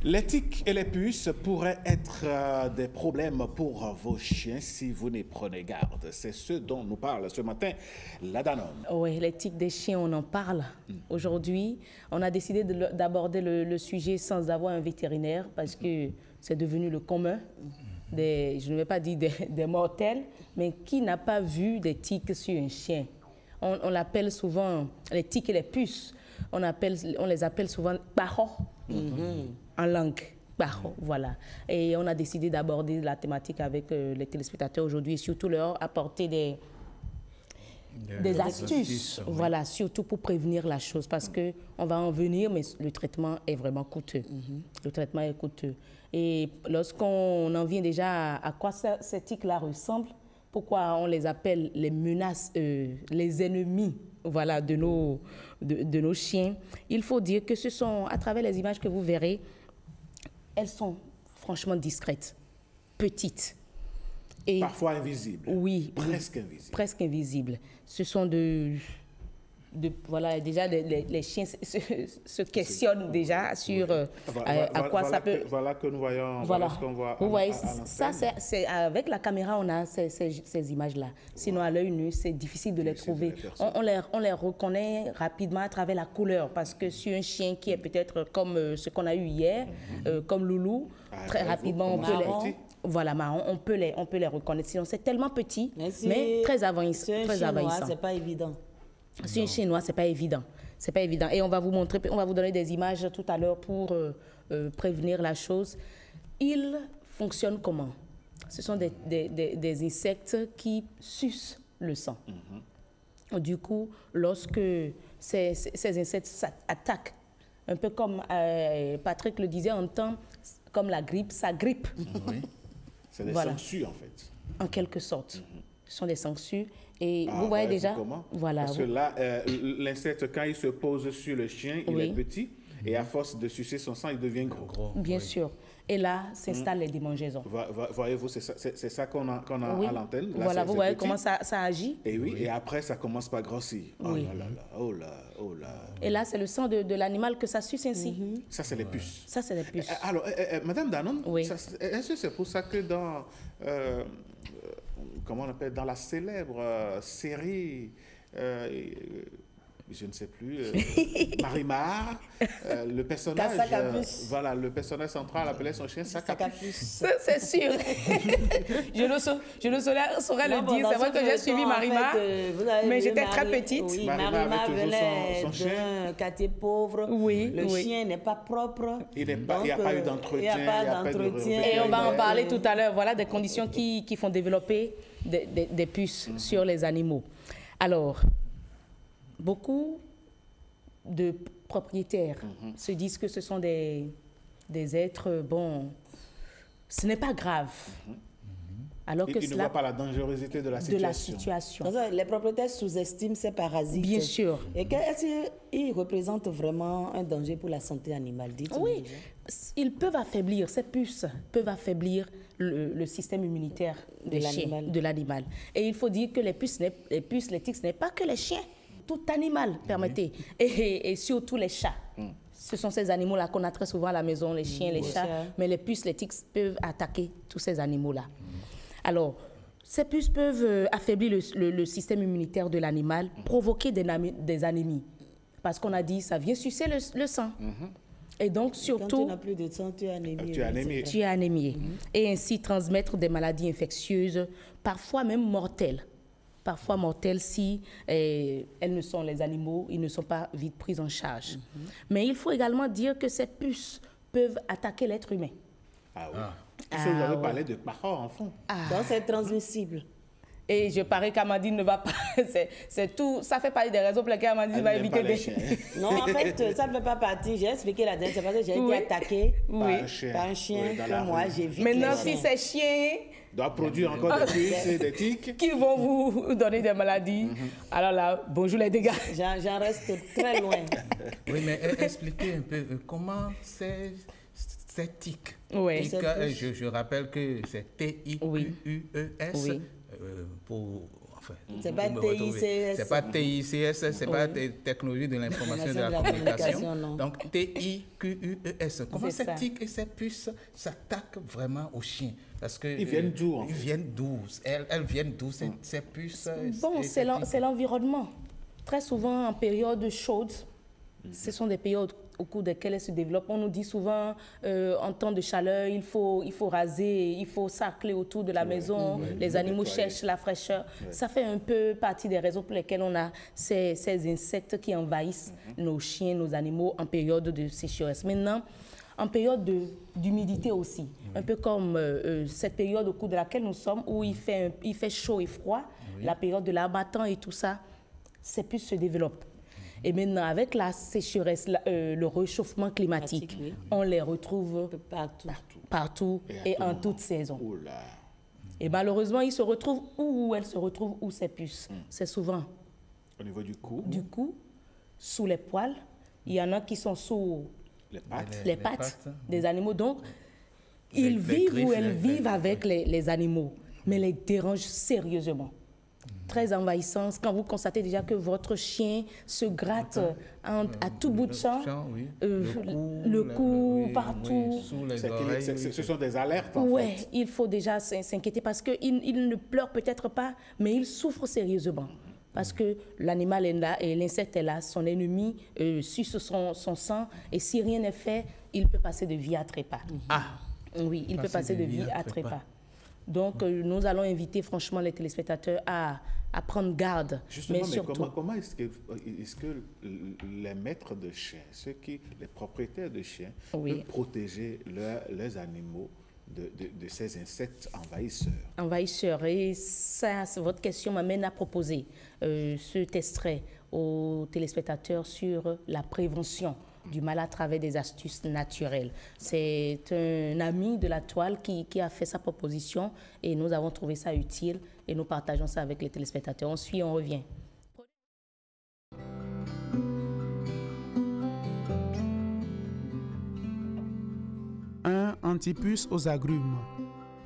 Les tiques et les puces pourraient être des problèmes pour vos chiens si vous n'y prenez garde. C'est ce dont nous parle ce matin la Danone. Oui, les tiques des chiens, on en parle. Aujourd'hui, on a décidé d'aborder le sujet sans avoir un vétérinaire parce que c'est devenu le commun. Je ne vais pas dire des mortels, mais qui n'a pas vu des tiques sur un chien? On l'appelle souvent les tiques et les puces. On les appelle souvent paro en langue. Paro, voilà. Et on a décidé d'aborder la thématique avec les téléspectateurs aujourd'hui et surtout leur apporter des astuces, voilà, surtout pour prévenir la chose parce qu'on va en venir, mais le traitement est vraiment coûteux. Le traitement est coûteux. Et lorsqu'on en vient déjà à quoi ces tiques-là ressemblent, pourquoi on les appelle les menaces, les ennemis, voilà, de nos chiens, il faut dire que ce sont, à travers les images que vous verrez, elles sont franchement discrètes, petites. Et parfois invisibles. Oui. Presque invisibles. Presque invisibles. Ce sont voilà, déjà, les chiens se questionnent déjà sur à quoi ça peut... Voilà que nous voyons, voilà ce qu'on voit. Vous voyez, ça, c'est avec la caméra, on a ces images-là. Sinon, à l'œil nu, c'est difficile de les trouver. On les reconnaît rapidement à travers la couleur, parce que sur un chien qui est peut-être comme ce qu'on a eu hier, comme Loulou, très rapidement, on peut les... Voilà, marron, on peut les reconnaître. Sinon, c'est tellement petit, mais très envahissant. C'est pas évident. Sur un chien noir, c'est pas évident. C'est pas évident. Et on va vous montrer, on va vous donner des images tout à l'heure pour prévenir la chose. Ils fonctionnent comment? Ce sont des insectes qui sucent le sang. Du coup, lorsque ces insectes attaquent, un peu comme Patrick le disait en temps, comme la grippe, ça grippe. Oui. C'est des sangsues, en fait. En quelque sorte. Ce sont des sangsues. Et vous voyez déjà, voilà. Parce que là, l'insecte, quand il se pose sur le chien, il est petit. Et à force de sucer son sang, il devient gros. Bien sûr. Et là, s'installent les démangeaisons. Voyez-vous, c'est ça qu'on a à l'antenne. Voilà, vous voyez comment ça agit. Et oui, et après, ça commence par grossir. Oh là là, oh là, oh là. Et là, c'est le sang de l'animal que ça suce ainsi. Ça, c'est les puces. Ça, c'est les puces. Alors, Madame Danone, est-ce que c'est pour ça que dans... comment on appelle, dans la célèbre série, je ne sais plus, Marimar, le personnage, voilà, le personnage central appelait son chien Sacapuce. C'est sûr. je ne saurais le dire. C'est vrai que j'ai suivi Marimar, mais j'étais très petite. Oui, Marimar venait d'un quartier pauvre. Le chien n'est pas propre. Il n'y a pas eu d'entretien. Et on va en parler tout à l'heure. Voilà des conditions qui font développer des puces sur les animaux. Alors, beaucoup de propriétaires se disent que ce sont des êtres, bon, ce n'est pas grave. Alors que ils ne voient pas la dangerosité de la situation. Les propriétaires sous-estiment ces parasites. Bien sûr. Et est-ce qu'ils représentent vraiment un danger pour la santé animale? Oui, ils peuvent affaiblir, ces puces peuvent affaiblir le système immunitaire de l'animal. Et il faut dire que les tiques, ce n'est pas que les chiens. Tout animal, permettez, et surtout les chats. Ce sont ces animaux-là qu'on a très souvent à la maison, les chiens, les chats, mais les puces, les tiques peuvent attaquer tous ces animaux-là. Alors, ces puces peuvent affaiblir le système immunitaire de l'animal, provoquer des anémies, parce qu'on a dit ça vient sucer le sang. Et donc, surtout... Quand tu n'as plus de sang, tu es anémié. Tu es anémié. Et ainsi transmettre des maladies infectieuses, parfois même mortelles. Parfois mortelles si les animaux, ils ne sont pas vite pris en charge. Mais il faut également dire que ces puces peuvent attaquer l'être humain. Ah oui. Vous avez parlé de parents en fond. Donc c'est transmissible. Et je parie qu'Amandine ne va pas... C'est tout. Ça fait partie des raisons pour lesquelles Amandine va éviter des... Non, en fait, ça ne fait pas partie. J'ai expliqué la dernière, c'est parce que j'ai été attaquée par un chien que moi, j'évite. Maintenant, si ces chiens... doivent produire encore des puces et des tiques. Qui vont vous donner des maladies. Alors là, bonjour les dégâts. J'en reste très loin. Oui, mais expliquez un peu comment ces tiques. Oui. Je rappelle que c'est T-I-Q-U-E-S. C'est pas TICS. C'est pas TICS, c'est pas technologie de l'information et de la communication. Non. Donc TIQUES. Comment ces tiques et ces puces s'attaquent vraiment aux chiens? Parce que ils viennent d'où? Ils viennent d'où? Elles viennent d'où ces puces? Bon, c'est l'environnement. Très souvent en période chaude, ce sont des périodes au cours desquelles elles se développent. On nous dit souvent, en temps de chaleur, il faut raser, il faut sarcler autour de la maison, les animaux cherchent la fraîcheur. Ça fait un peu partie des raisons pour lesquelles on a ces insectes qui envahissent nos chiens, nos animaux en période de sécheresse. Maintenant, en période d'humidité aussi, un peu comme cette période au cours de laquelle nous sommes, où il fait chaud et froid, la période de l'abattant et tout ça, ces puces se développent. Et maintenant, avec la sécheresse, le réchauffement climatique, on les retrouve partout et en toute saison. Et malheureusement, ils se retrouvent où elles se retrouvent, où ces puces. C'est souvent au niveau du cou. Du cou, sous les poils. Il y en a qui sont sous les pattes des animaux. Donc, ils vivent où elles vivent avec les animaux, mais les dérangent sérieusement. Très envahissant, quand vous constatez déjà que votre chien se gratte à tout bout de champ, le cou, partout. Ce sont des alertes, Oui, il faut déjà s'inquiéter parce qu'il ne pleure peut-être pas, mais il souffre sérieusement. Parce que l'animal est là et l'insecte est là, son ennemi suce son sang, et si rien n'est fait, il peut passer de vie à trépas. Oui, il peut passer de vie à trépas. Donc, nous allons inviter franchement les téléspectateurs à prendre garde. Justement, mais comment est-ce que les maîtres de chiens, les propriétaires de chiens, peuvent protéger leurs animaux de ces insectes envahisseurs? Et ça, votre question m'amène à proposer cet extrait aux téléspectateurs sur la prévention du mal à travers des astuces naturelles. C'est un ami de la toile qui a fait sa proposition et nous avons trouvé ça utile et nous partageons ça avec les téléspectateurs. On suit, on revient. Antipuce aux agrumes.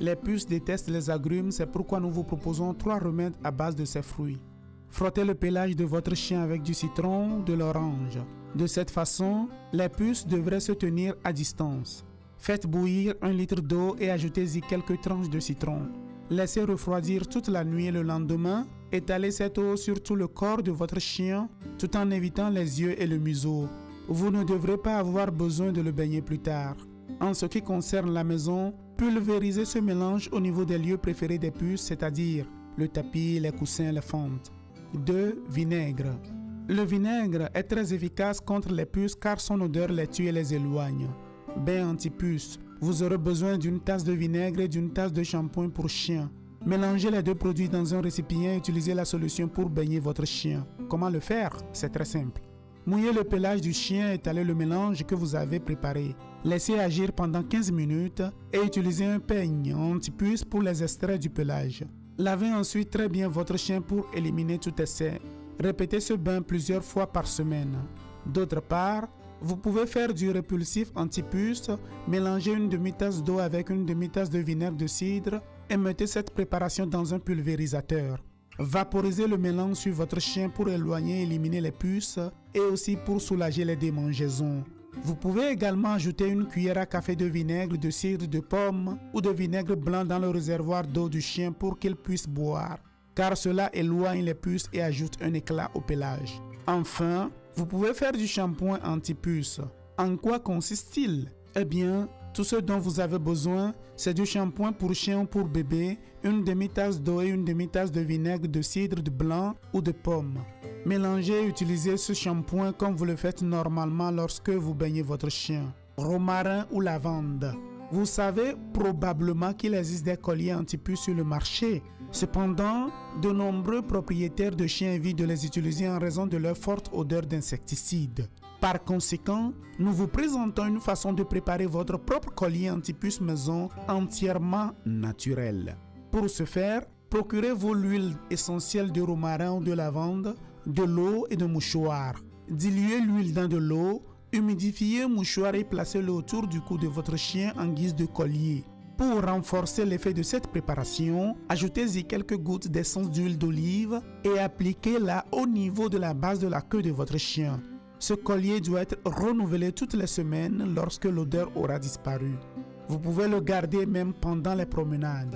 Les puces détestent les agrumes, c'est pourquoi nous vous proposons 3 remèdes à base de ces fruits. Frottez le pelage de votre chien avec du citron, de l'orange. De cette façon, les puces devraient se tenir à distance. Faites bouillir 1 litre d'eau et ajoutez-y quelques tranches de citron. Laissez refroidir toute la nuit et le lendemain, étalez cette eau sur tout le corps de votre chien tout en évitant les yeux et le museau. Vous ne devrez pas avoir besoin de le baigner plus tard. En ce qui concerne la maison, pulvérisez ce mélange au niveau des lieux préférés des puces, c'est-à-dire le tapis, les coussins, les fentes. 2. Vinaigre. Le vinaigre est très efficace contre les puces car son odeur les tue et les éloigne. Bain anti-puce. Vous aurez besoin d'une tasse de vinaigre et d'une tasse de shampoing pour chien. Mélangez les 2 produits dans un récipient et utilisez la solution pour baigner votre chien. Comment le faire? C'est très simple. Mouillez le pelage du chien et étalez le mélange que vous avez préparé. Laissez agir pendant 15 minutes et utilisez un peigne anti-puce pour les extraits du pelage. Lavez ensuite très bien votre chien pour éliminer tout excès. Répétez ce bain plusieurs fois par semaine. D'autre part, vous pouvez faire du répulsif anti-puce, mélangez une demi-tasse d'eau avec une demi-tasse de vinaigre de cidre et mettez cette préparation dans un pulvérisateur. Vaporisez le mélange sur votre chien pour éloigner et éliminer les puces et aussi pour soulager les démangeaisons. Vous pouvez également ajouter une cuillère à café de vinaigre de cidre de pomme ou de vinaigre blanc dans le réservoir d'eau du chien pour qu'il puisse boire, car cela éloigne les puces et ajoute un éclat au pelage. Enfin, vous pouvez faire du shampoing anti-puce. En quoi consiste-t-il? Eh bien, tout ce dont vous avez besoin, c'est du shampoing pour chien ou pour bébé, une demi-tasse d'eau et une demi-tasse de vinaigre de cidre de blanc ou de pomme. Mélangez et utilisez ce shampoing comme vous le faites normalement lorsque vous baignez votre chien. Romarin ou lavande. Vous savez probablement qu'il existe des colliers anti-puces sur le marché. Cependant, de nombreux propriétaires de chiens évitent de les utiliser en raison de leur forte odeur d'insecticide. Par conséquent, nous vous présentons une façon de préparer votre propre collier anti-puce maison entièrement naturel. Pour ce faire, procurez-vous l'huile essentielle de romarin ou de lavande, de l'eau et de mouchoirs. Diluez l'huile dans de l'eau, humidifiez un mouchoir et placez-le autour du cou de votre chien en guise de collier. Pour renforcer l'effet de cette préparation, ajoutez-y quelques gouttes d'essence d'huile d'olive et appliquez-la au niveau de la base de la queue de votre chien. Ce collier doit être renouvelé toutes les semaines lorsque l'odeur aura disparu. Vous pouvez le garder même pendant les promenades.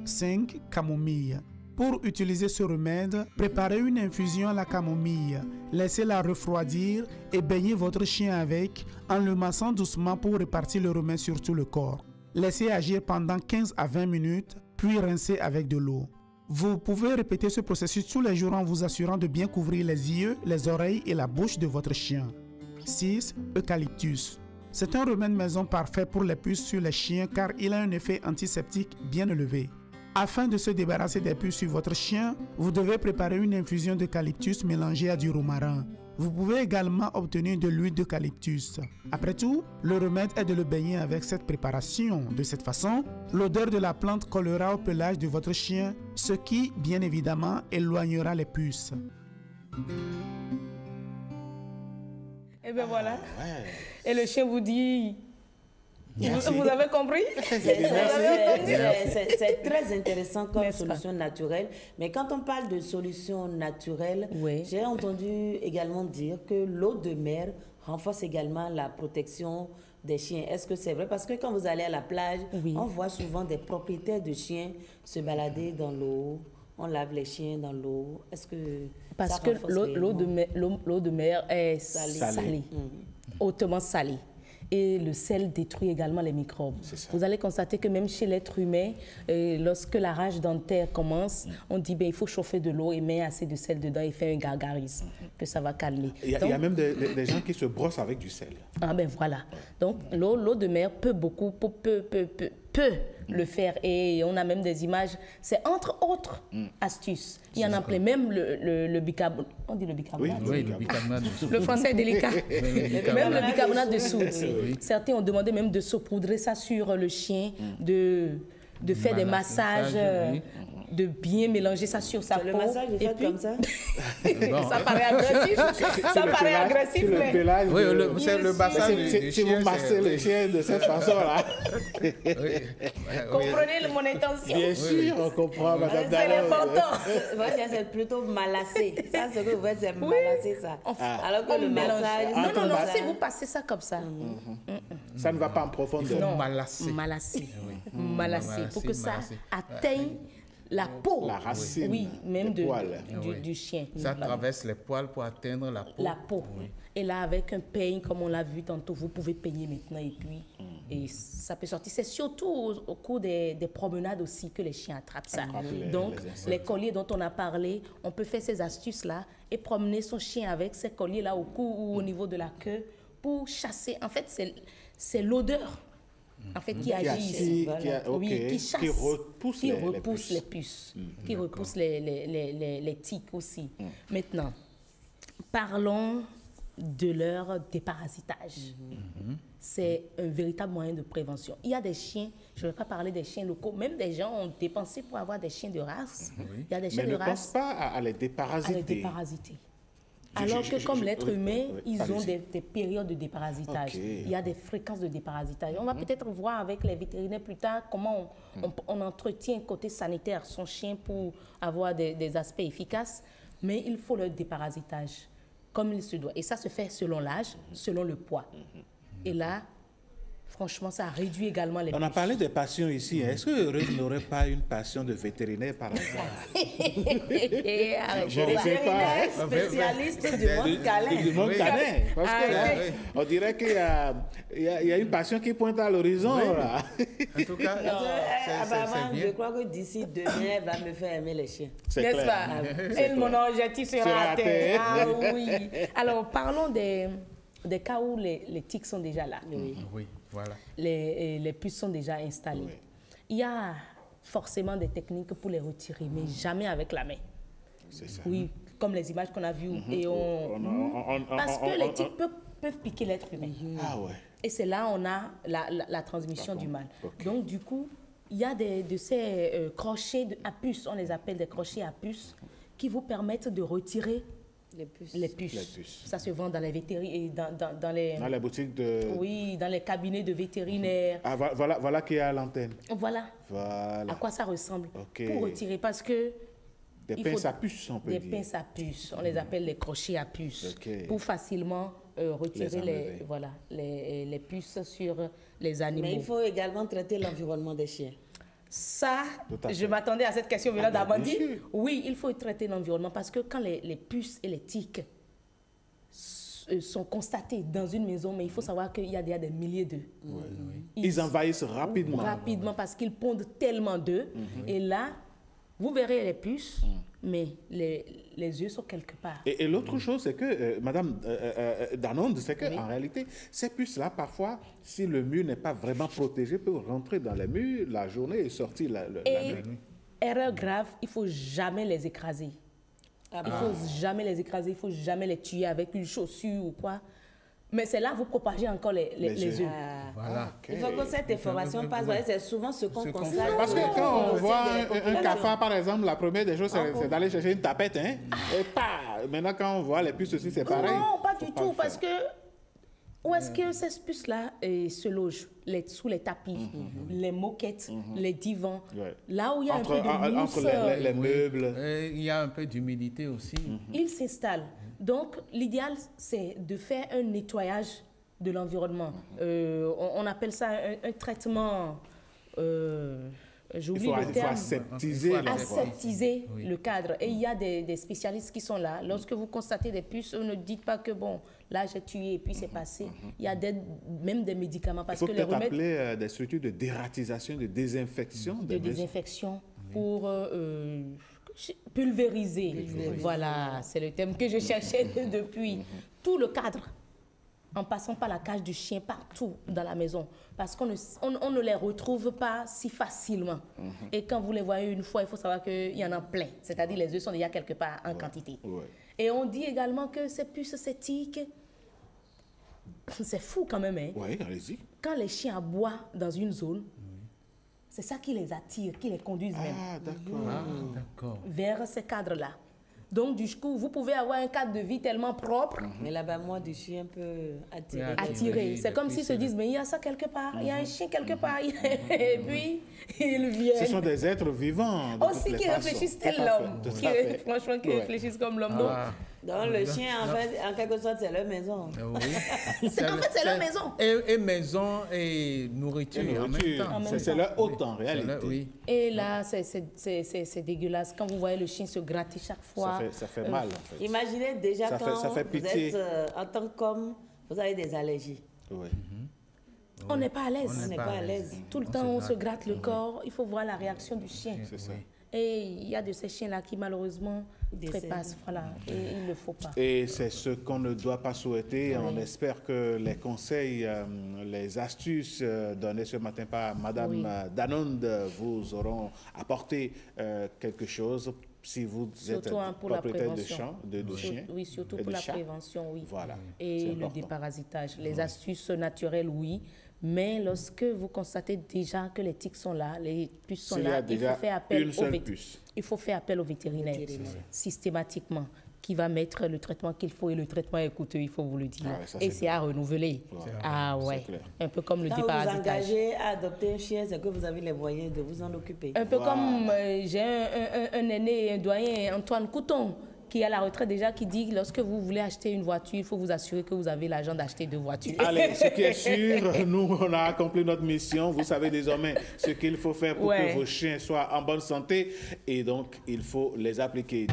5. Camomille. Pour utiliser ce remède, préparez une infusion à la camomille. Laissez-la refroidir et baignez votre chien avec en le massant doucement pour répartir le remède sur tout le corps. Laissez agir pendant 15 à 20 minutes, puis rincez avec de l'eau. Vous pouvez répéter ce processus tous les jours en vous assurant de bien couvrir les yeux, les oreilles et la bouche de votre chien. 6. Eucalyptus. C'est un remède maison parfait pour les puces sur les chiens car il a un effet antiseptique bien élevé. Afin de se débarrasser des puces sur votre chien, vous devez préparer une infusion d'eucalyptus mélangée à du romarin. Vous pouvez également obtenir de l'huile d'eucalyptus. Après tout, le remède est de le baigner avec cette préparation. De cette façon, l'odeur de la plante collera au pelage de votre chien, ce qui, bien évidemment, éloignera les puces. Et bien voilà. Et le chien vous dit... Vous avez compris? C'est très intéressant comme solution naturelle. Mais quand on parle de solution naturelle, j'ai entendu également dire que l'eau de mer renforce également la protection des chiens. Est-ce que c'est vrai? Parce que quand vous allez à la plage, on voit souvent des propriétaires de chiens se balader dans l'eau. On lave les chiens dans l'eau. Est-ce que parce que l'eau de mer est salée. Hautement salée. Et le sel détruit également les microbes. Vous allez constater que même chez l'être humain, lorsque la rage dentaire commence, on dit il faut chauffer de l'eau et mettre assez de sel dedans et faire un gargarisme, que ça va calmer. Il y a même des gens qui se brossent avec du sel. Ah ben voilà. Donc l'eau de mer peut le faire et on a même des images. C'est entre autres astuces. Il y en a plein. Même le bicarbonate. On dit le bicarbonate. Oui, le bicarbonate de soude. Le français est délicat. Même le bicarbonate de soude. Certains ont demandé même de saupoudrer ça sur le chien, de faire des massages, de bien mélanger ça sur sa peau. Le massage est fait comme ça. Ça paraît agressif. Ça paraît agressif, mais... Oui, c'est le massage du si vous massez le chien de cette façon-là. Comprenez mon intention? Bien sûr, on comprend, madame. C'est l'important. C'est plutôt malassé. Ça, ce que vous faites, c'est malasser ça. Alors que le massage... Non, si vous passez ça comme ça. Ça ne va pas en profondeur. Non, malasser. Pour que ça atteigne la peau, la racine, même du chien. Ça traverse les poils pour atteindre la peau. La peau. Et là, avec un peigne, comme on l'a vu tantôt, vous pouvez peigner maintenant et puis et ça peut sortir. C'est surtout au cours des promenades aussi que les chiens attrapent ça. Donc, les colliers dont on a parlé, on peut faire ces astuces-là et promener son chien avec ces colliers-là au cou ou au niveau de la queue pour chasser. En fait, c'est l'odeur. En fait, qui agit ici, qui chasse, qui repousse les puces, qui repousse les tiques aussi. Maintenant, parlons de leur déparasitage. C'est un véritable moyen de prévention. Il y a des chiens, je ne vais pas parler des chiens locaux, même des gens ont dépensé pour avoir des chiens de race. Il y a des chiens de race. Mais ne pense pas à les déparasiter. Alors que comme l'être humain, ils ont des périodes de déparasitage. Il y a des fréquences de déparasitage. On va peut-être voir avec les vétérinaires plus tard comment on entretient côté sanitaire son chien pour avoir des aspects efficaces. Mais il faut le déparasitage comme il se doit. Et ça se fait selon l'âge, selon le poids. Et là, franchement, ça réduit également les On a parlé des passions ici. Est-ce que Heureuse n'aurait pas une passion de vétérinaire par hasard? Je ne sais pas. Spécialiste du monde câlin. Du monde câlin. Parce que là, on dirait qu'il y a une passion qui pointe à l'horizon. En tout cas, je crois que d'ici demain, elle va me faire aimer les chiens. N'est-ce pas? Et mon objectif sera atteint. Ah oui. Alors, parlons des cas où les tiques sont déjà là. Oui, voilà. Les puces sont déjà installées. Oui. Il y a forcément des techniques pour les retirer, mais jamais avec la main. C'est ça. Oui, comme les images qu'on a vues. Parce que les tiques peuvent piquer l'être humain. Ah ouais. Et c'est là on a la transmission du mal. Donc, du coup, il y a de ces crochets à puces, on les appelle des crochets à puces, qui vous permettent de retirer Les puces. Ça se vend dans les vétérinaires, dans les boutiques de... Oui, dans les cabinets de vétérinaires. Ah, voilà qui est à l'antenne. Voilà. À quoi ça ressemble. Okay. Pour retirer, parce que... Des pinces à puce, on peut dire. Des pinces à puce. On les appelle les crochets à puce. Pour facilement retirer les puces sur les animaux. Mais il faut également traiter l'environnement des chiens. Ça, je m'attendais à cette question venant d'Amandine. Oui, il faut traiter l'environnement parce que quand les puces et les tiques sont constatés dans une maison, mais il faut savoir qu'il y a déjà des milliers d'œufs. Ils envahissent rapidement. Rapidement parce qu'ils pondent tellement d'œufs. Et là, vous verrez les puces, mais les œufs sont quelque part. Et l'autre chose, c'est que, Madame Danonde, c'est qu'en réalité, ces puces-là, parfois, si le mur n'est pas vraiment protégé, peuvent rentrer dans les murs la journée et sortir la nuit. Erreur grave, il ne faut jamais les écraser. Il ne faut jamais les écraser, il ne faut jamais les tuer avec une chaussure ou quoi. Mais c'est là que vous propagez encore les œufs. Voilà. Il faut que cette information passe. C'est souvent ce qu'on constate. Parce que quand on voit un cafard, par exemple, la première des choses, c'est d'aller chercher une tapette. Hein? Et maintenant, quand on voit les puces aussi, c'est pareil. Non, pas du tout. Parce que où est-ce que ces puces-là se logent? Sous les tapis, les moquettes, les divans. Là où il y a un peu de mousse. Entre les meubles. Il y a un peu d'humidité aussi. Ils s'installent. Donc, l'idéal, c'est de faire un nettoyage de l'environnement. On appelle ça un traitement... J'oublie le terme. Il faut aseptiser le cadre. Et il y a des spécialistes qui sont là. Lorsque vous constatez des puces, ne dites pas que, bon, là, j'ai tué et puis c'est passé. Il y a même des médicaments. Parce il faut peut-être appeler des structures de dératisation, de désinfection. De désinfection pour... Pulvériser. Voilà, c'est le terme que je cherchais depuis. Tout le cadre, en passant par la cage du chien, partout dans la maison. Parce qu'on ne les retrouve pas si facilement. Et quand vous les voyez une fois, il faut savoir qu'il y en a plein. C'est-à-dire les œufs sont déjà quelque part en quantité. Et on dit également que ces puces, ces tiques, c'est fou quand même. Hein? Oui, allez-y. Quand les chiens aboient dans une zone, c'est ça qui les attire, qui les conduise même. D'accord. Vers ces cadres-là. Donc, du coup, vous pouvez avoir un cadre de vie tellement propre. Mais l'abattement du chien peut attirer. C'est comme s'ils se disent, mais il y a ça quelque part, il y a un chien quelque part. Et puis, ils viennent. Ce sont des êtres vivants. Aussi qui réfléchissent tel l'homme. Franchement, qui réfléchissent comme l'homme. Donc, le chien, en quelque sorte, c'est leur maison. Oui. C'est leur maison. Et maison et nourriture en même temps. C'est leur hôte en réalité. Oui. Et là, c'est dégueulasse. Quand vous voyez le chien se gratter chaque fois. Ça fait mal, en fait. Imaginez déjà quand vous êtes, en tant qu'homme, vous avez des allergies. Oui. On n'est pas à l'aise. On n'est pas à l'aise. Tout le temps, on se gratte le corps. Il faut voir la réaction du chien. C'est ça. Et il y a de ces chiens-là qui, malheureusement, trépassent. Voilà. Et il ne le faut pas. Et c'est ce qu'on ne doit pas souhaiter. On espère que les conseils, les astuces données ce matin par Madame Danonde vous auront apporté quelque chose. Si vous êtes propriétaire de chiens. Oui, surtout pour la prévention, oui. Voilà. Et le déparasitage. Les astuces naturelles, oui. Mais lorsque vous constatez déjà que les tiques sont là, les puces sont là, il faut faire appel au vétérinaire systématiquement, qui va mettre le traitement qu'il faut. Et le traitement est coûteux, il faut vous le dire. Et c'est à renouveler. Un peu comme le déparasitage. Quand vous engagez à adopter un chien, c'est que vous avez les moyens de vous en occuper. Un peu comme j'ai un aîné, un doyen, Antoine Couton, qui est à la retraite déjà, qui dit lorsque vous voulez acheter une voiture, il faut vous assurer que vous avez l'argent d'acheter 2 voitures. Allez, ce qui est sûr, nous, on a accompli notre mission. Vous savez désormais ce qu'il faut faire pour que vos chiens soient en bonne santé. Et donc, il faut les appliquer.